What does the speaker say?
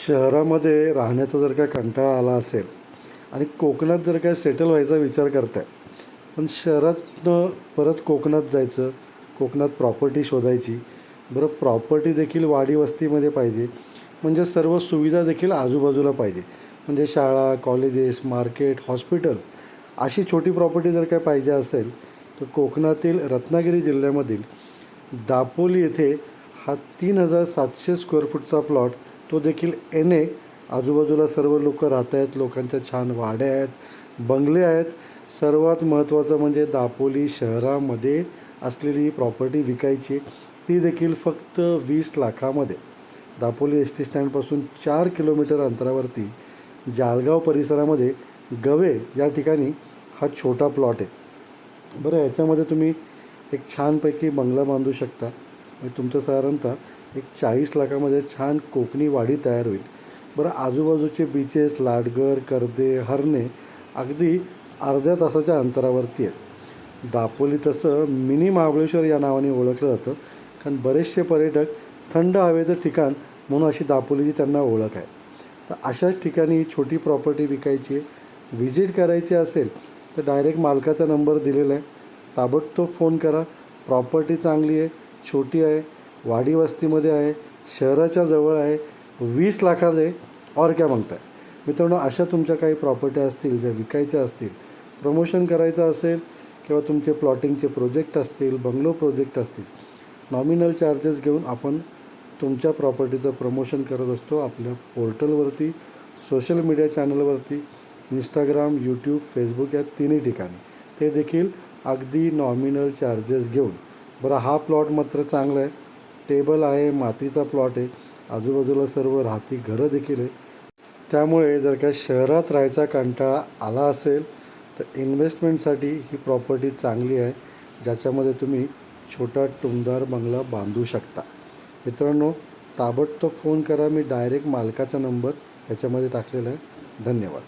शहरामध्ये राहण्याचा जर का कंटाळा आला असेल आणि कोकणात जर काय सेटल व्हायचा विचार करताय, पण शहरातनं परत कोकणात जायचं, कोकणात प्रॉपर्टी शोधायची. बरं, प्रॉपर्टी देखील वाडी वस्तीमध्ये पाहिजे, म्हणजे सर्व सुविधा देखील आजूबाजूला पाहिजे. म्हणजे शाळा, कॉलेजेस, मार्केट, हॉस्पिटल अशी छोटी प्रॉपर्टी जर काय पाहिजे असेल, तर कोकणातील रत्नागिरी जिल्ह्यामधील दापोली येथे हा 3,700 स्क्वेअर फूटचा प्लॉट, तो देखील NA. आजूबाजूला सर्व लोक राहत आहेत, लोकांच्या छान वाड्या आहेत, बंगले आहेत. सर्वात महत्त्वाचं म्हणजे दापोली शहरामध्ये असलेली ही प्रॉपर्टी विकायची, ती देखील फक्त 20 लाखामध्ये. दापोली एस टी स्टँडपासून 4 किलोमीटर अंतरावरती जालगाव परिसरामध्ये गवे या ठिकाणी हा छोटा प्लॉट आहे. बरं, याच्यामध्ये तुम्ही एक छानपैकी बंगला बांधू शकता. म्हणजे तुमचं साधारणतः एक 40 लाखामध्ये छान कोकणी वाडी तयार होईल. बरं, आजूबाजूचे बीचेस, लाडगर, कर्दे, हरणे अगदी अर्ध्या तासाच्या अंतरावरती आहेत. दापोली तसं मिनी महाबळेश्वर या नावाने ओळखलं जातं, कारण बरेचसे पर्यटक थंड हवेचं ठिकाण म्हणून अशी दापोलीची त्यांना ओळख आहे. तर अशाच ठिकाणी छोटी प्रॉपर्टी विकायची आहे. व्हिजिट करायची असेल तर डायरेक्ट मालकाचा नंबर दिलेला आहे, ताबडतोब फोन करा. प्रॉपर्टी चांगली आहे, छोटी आहे, वाडी वस्तीमध्ये आहे, शहराच्या जवळ आहे, 20 लाखात आहे. और क्या मागताय मित्रांनो. अशा तुमच्या काही प्रॉपर्टी असतील ज्या विकायच्या असतील, प्रमोशन करायचं असेल, किंवा तुमचे प्लॉटिंगचे प्रोजेक्ट असतील, बंगलो प्रोजेक्ट असतील, नॉमिनल चार्जेस घेऊन आपण तुमच्या प्रॉपर्टीचं प्रमोशन करत असतो आपल्या पोर्टलवरती, सोशल मीडिया चॅनलवरती, इंस्टाग्राम, यूट्यूब, फेसबुक या तिन्ही ठिकाणी. ते देखील अगदी नॉमिनल चार्जेस घेऊन. बरं, हा प्लॉट मात्र चांगला आहे, टेबल आहे, मातीचा प्लॉट आहे, आजूबाजूला सर्व राहती घरं देखील आहे. त्यामुळे जर का शहरात राहायचा कंटाळा आला असेल तर इन्व्हेस्टमेंटसाठी ही प्रॉपर्टी चांगली आहे, ज्याच्यामध्ये तुम्ही छोटा टुमदार बंगला बांधू शकता. मित्रांनो, ताबडतोब फोन करा. मी डायरेक्ट मालकाचा नंबर याच्यामध्ये टाकलेला आहे. धन्यवाद.